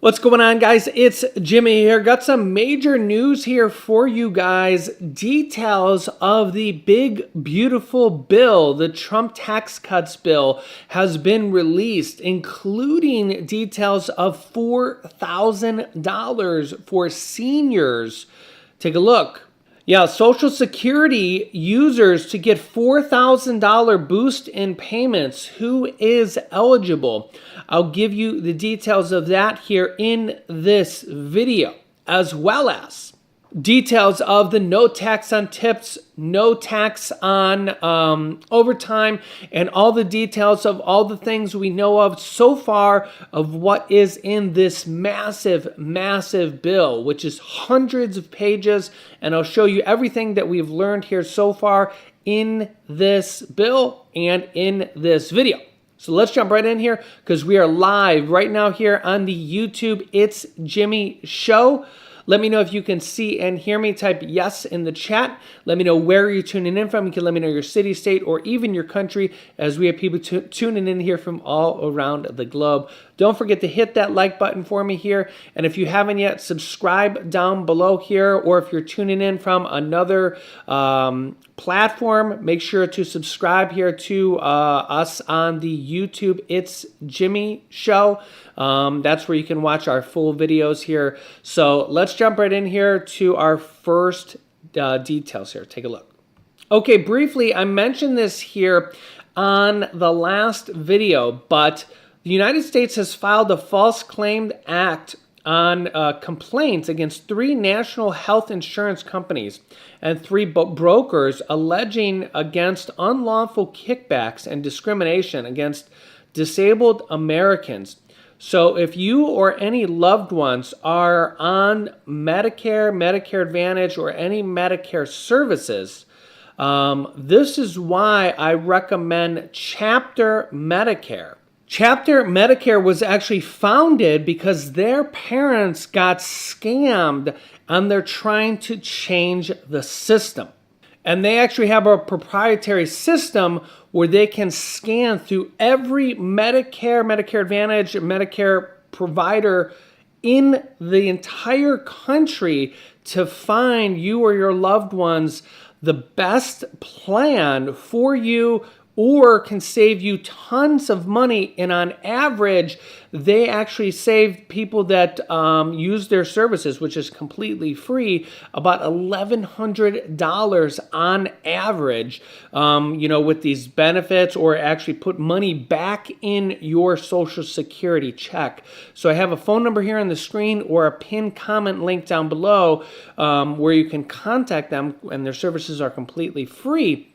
What's going on, guys? It's Jimmy here. Got some major news here for you guys. Details of the big, beautiful bill, the Trump tax cuts bill, has been released, including details of $4,000 for seniors. Take a look. Yeah, Social Security users to get $4,000 boost in payments. Who is eligible? I'll give you the details of that here in this video, as well as details of the no tax on tips, no tax on overtime, and all the details of all the things we know of so far of what is in this massive, massive bill, which is hundreds of pages. And I'll show you everything that we've learned here so far in this bill and in this video. So let's jump right in here because we are live right now here on the YouTube It's Jimmy Show. Let me know if you can see and hear me. Type yes in the chat. Let me know where you're tuning in from. You can let me know your city, state, or even your country, as we have people tuning in here from all around the globe. Don't forget to hit that like button for me here. And if you haven't yet, subscribe down below here. Or if you're tuning in from another platform, make sure to subscribe here to us on the YouTube It's Jimmy Show. That's where you can watch our full videos here. So let's jump right in here to our first details here. Take a look. Okay, briefly, I mentioned this here on the last video, but the United States has filed a false claim act on complaints against 3 national health insurance companies and 3 brokers alleging against unlawful kickbacks and discrimination against disabled Americans. So if you or any loved ones are on Medicare, Medicare Advantage, or any Medicare services, this is why I recommend Chapter Medicare. Chapter Medicare was actually founded because their parents got scammed and they're trying to change the system. And they actually have a proprietary system where they can scan through every Medicare, Medicare Advantage, Medicare provider in the entire country to find you or your loved ones the best plan for you, or can save you tons of money. And on average, they actually save people that use their services, which is completely free, about $1,100 on average, with these benefits, or actually put money back in your Social Security check. So I have a phone number here on the screen or a pinned comment link down below where you can contact them, and their services are completely free,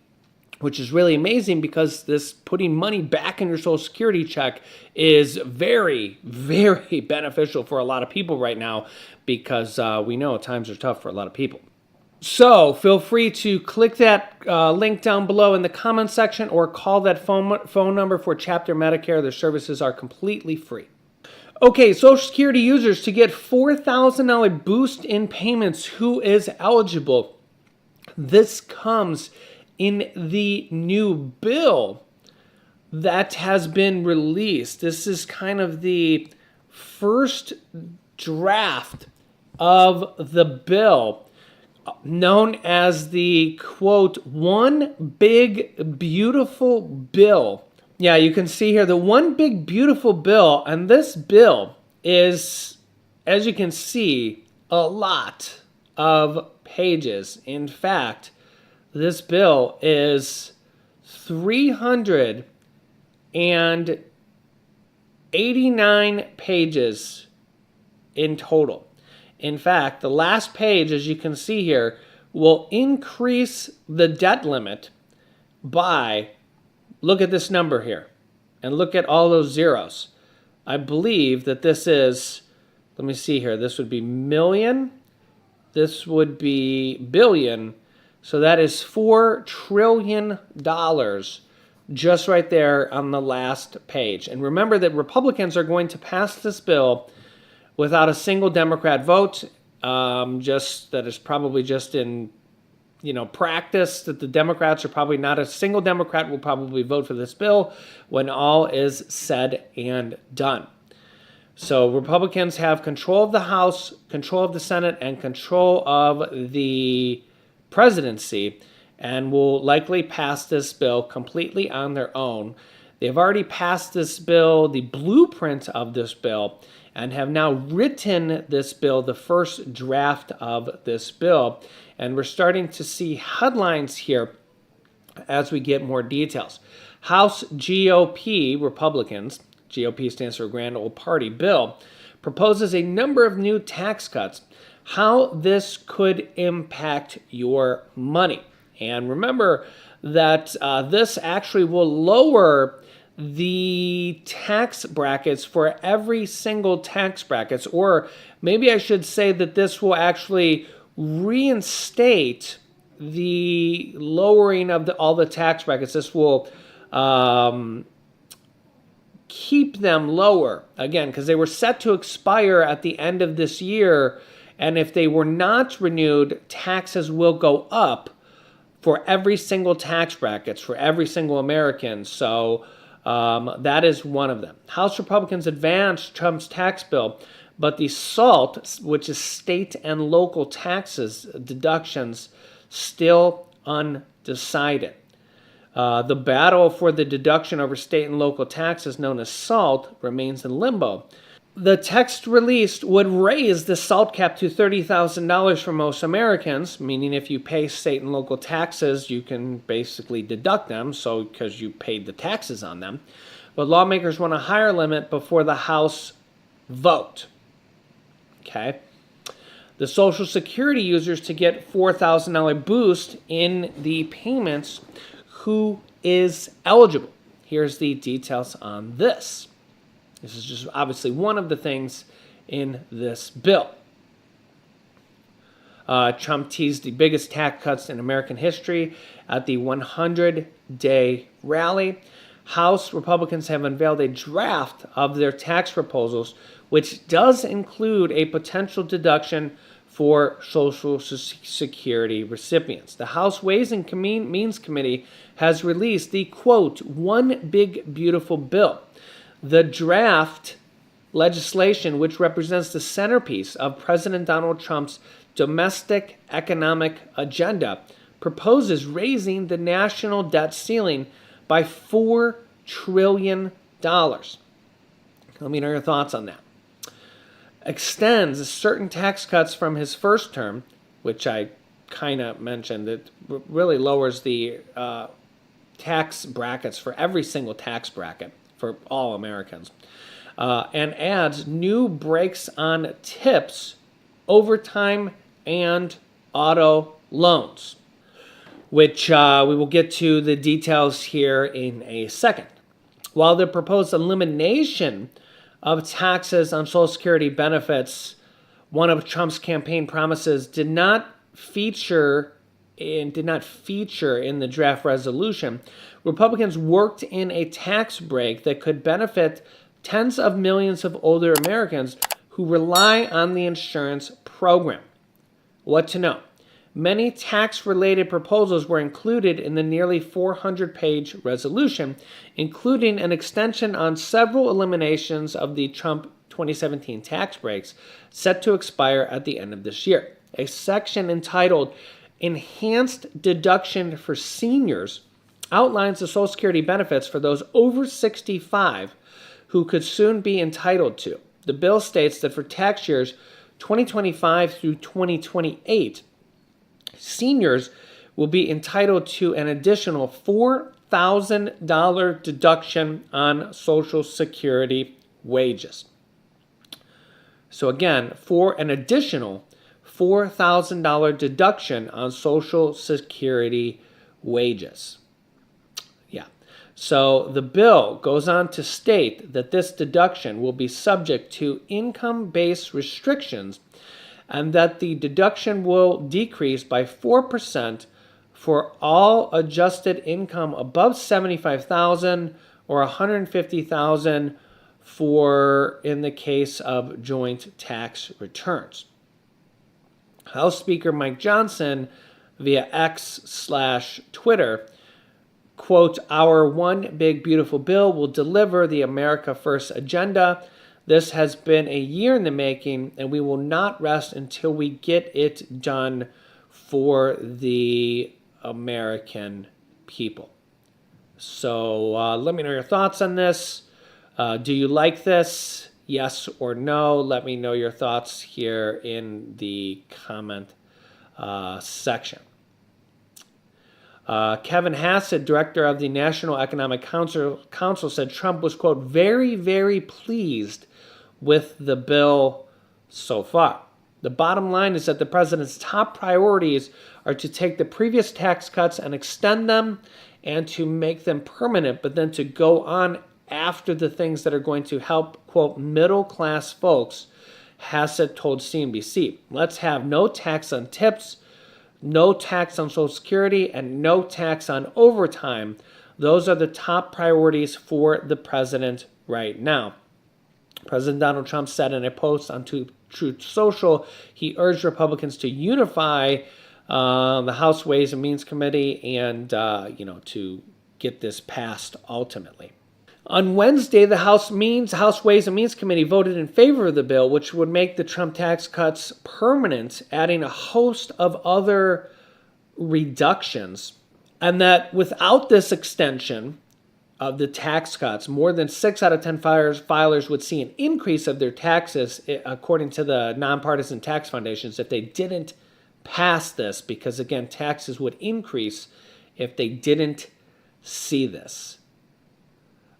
which is really amazing because this putting money back in your Social Security check is very, very beneficial for a lot of people right now, because we know times are tough for a lot of people. So feel free to click that link down below in the comment section or call that phone number for Chapter Medicare. Their services are completely free. Okay, Social Security users to get $4,000 boost in payments. Who is eligible? This comes in the new bill that has been released. This is kind of the first draft of the bill, known as the, quote, One Big Beautiful Bill. Yeah, you can see here the One Big Beautiful Bill, and this bill is, as you can see, a lot of pages. In fact, this bill is 389 pages in total. In fact, the last page, as you can see here, will increase the debt limit by, look at this number here, and look at all those zeros. I believe that this is, let me see here, this would be million, this would be billion. So that is $4 trillion just right there on the last page. And remember that Republicans are going to pass this bill without a single Democrat vote. That is probably just in practice, that the Democrats are probably not a single Democrat will probably vote for this bill when all is said and done. So Republicans have control of the House, control of the Senate, and control of the presidency, and will likely pass this bill completely on their own. They've already passed this bill, the blueprint of this bill, and have now written this bill, the first draft of this bill. And we're starting to see headlines here as we get more details. House GOP Republicans, GOP stands for Grand Old Party bill, proposes a number of new tax cuts. How this could impact your money. And remember that this actually will lower the tax brackets for every single tax brackets, or maybe I should say that this will actually reinstate the lowering of all the tax brackets. This will keep them lower, again, because they were set to expire at the end of this year, and if they were not renewed, taxes will go up for every single tax brackets, for every single American. So that is one of them. House Republicans advanced Trump's tax bill, but the SALT, which is state and local taxes deductions, still undecided. The battle for the deduction over state and local taxes, known as SALT, remains in limbo. The text released would raise the SALT cap to $30,000 for most Americans, meaning if you pay state and local taxes, you can basically deduct them, so because you paid the taxes on them. But lawmakers want a higher limit before the House vote. Okay. The Social Security users to get $4,000 boost in the payments. Who is eligible? Here's the details on this. This is just obviously one of the things in this bill. Trump teased the biggest tax cuts in American history at the 100-day rally. House Republicans have unveiled a draft of their tax proposals, which does include a potential deduction for Social Security recipients. The House Ways and Means Committee has released the, quote, one big beautiful bill. The draft legislation, which represents the centerpiece of President Donald Trump's domestic economic agenda, proposes raising the national debt ceiling by $4 trillion. Let me know your thoughts on that. Extends certain tax cuts from his first term, which I kind of mentioned, that really lowers the tax brackets for every single tax bracket for all Americans, and adds new brakes on tips, overtime, and auto loans, which we will get to the details here in a second. While the proposed elimination of taxes on Social Security benefits, one of Trump's campaign promises, did not feature in the draft resolution, Republicans worked in a tax break that could benefit tens of millions of older Americans who rely on the insurance program. What to know? Many tax-related proposals were included in the nearly 400-page resolution, including an extension on several eliminations of the Trump 2017 tax breaks set to expire at the end of this year. A section entitled Enhanced Deduction for Seniors outlines the Social Security benefits for those over 65 who could soon be entitled to. The bill states that for tax years 2025 through 2028, seniors will be entitled to an additional $4,000 deduction on Social Security wages. So again, for an additional $4,000 deduction on Social Security wages. Yeah. So the bill goes on to state that this deduction will be subject to income-based restrictions and that the deduction will decrease by 4% for all adjusted income above $75,000 or $150,000 for in the case of joint tax returns. House Speaker Mike Johnson, via X/Twitter, quote, "Our one big beautiful bill will deliver the America First agenda This has been a year in the making, and we will not rest until we get it done for the American people. So let me know your thoughts on this. Do you like this? Yes or no? Let me know your thoughts here in the comment section. Kevin Hassett, director of the National Economic Council, said Trump was, quote, very, very pleased with the bill so far. The bottom line is that the president's top priorities are to take the previous tax cuts and extend them and to make them permanent, but then to go on after the things that are going to help, quote, middle-class folks, Hassett told CNBC. Let's have no tax on tips, no tax on Social Security, and no tax on overtime. Those are the top priorities for the president right now. President Donald Trump said in a post on Truth Social, he urged Republicans to unify the House Ways and Means Committee and, to get this passed ultimately. On Wednesday, the House Ways and Means Committee voted in favor of the bill, which would make the Trump tax cuts permanent, adding a host of other reductions, and that without this extension of the tax cuts, more than 6 out of 10 filers would see an increase of their taxes, according to the nonpartisan tax foundations, if they didn't pass this, because, again, taxes would increase if they didn't see this.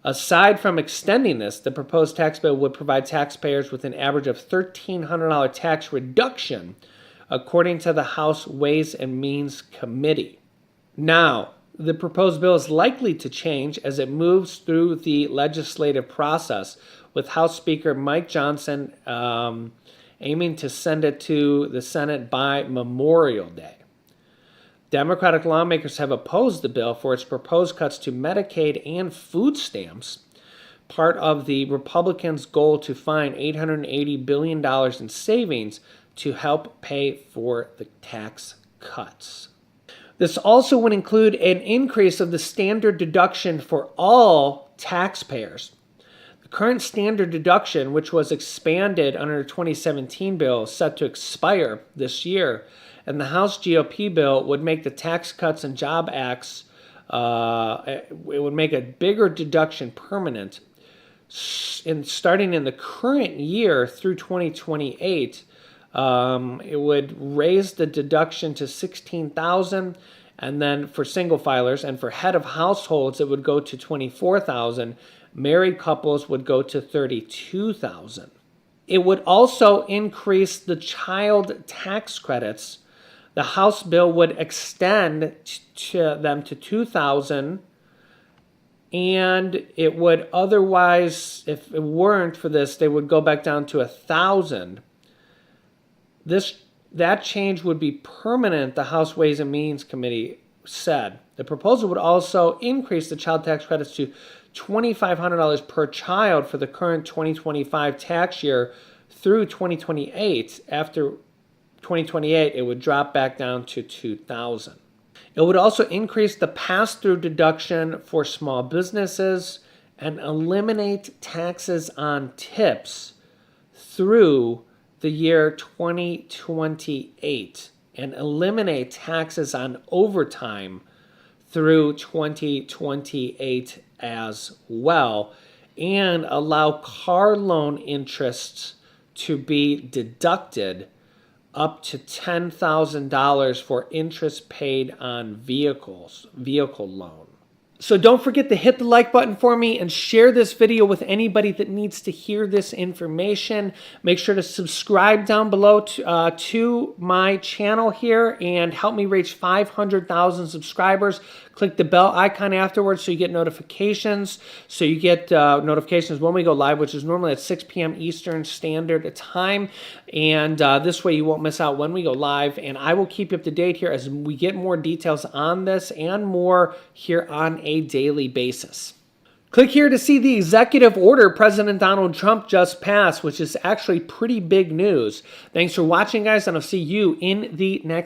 Aside from extending this, the proposed tax bill would provide taxpayers with an average of $1,300 tax reduction, according to the House Ways and Means Committee. Now, the proposed bill is likely to change as it moves through the legislative process, with House Speaker Mike Johnson aiming to send it to the Senate by Memorial Day. Democratic lawmakers have opposed the bill for its proposed cuts to Medicaid and food stamps, part of the Republicans' goal to find $880 billion in savings to help pay for the tax cuts. This also would include an increase of the standard deduction for all taxpayers. The current standard deduction, which was expanded under the 2017 bill, is set to expire this year, and the House GOP bill would make the Tax Cuts and Job Acts, it would make a bigger deduction permanent. Starting in the current year through 2028, it would raise the deduction to $16,000, and then for single filers and for head of households, it would go to $24,000. Married couples would go to $32,000. It would also increase the child tax credits. The House bill would extend them to $2,000, and it would otherwise, if it weren't for this, they would go back down to $1,000. That change would be permanent, the House Ways and Means Committee said. The proposal would also increase the child tax credits to $2,500 per child for the current 2025 tax year through 2028. After 2028, it would drop back down to $2,000. It would also increase the pass-through deduction for small businesses and eliminate taxes on tips through the year 2028 and eliminate taxes on overtime through 2028 as well, and allow car loan interests to be deducted up to $10,000 for interest paid on vehicle loan. So don't forget to hit the like button for me and share this video with anybody that needs to hear this information. Make sure to subscribe down below to my channel here and help me reach 500,000 subscribers. Click the bell icon afterwards so you get notifications. So you get notifications when we go live, which is normally at 6 p.m. Eastern Standard Time. And this way you won't miss out when we go live. And I will keep you up to date here as we get more details on this and more here on a daily basis. Click here to see the executive order President Donald Trump just passed, which is actually pretty big news. Thanks for watching, guys, and I'll see you in the next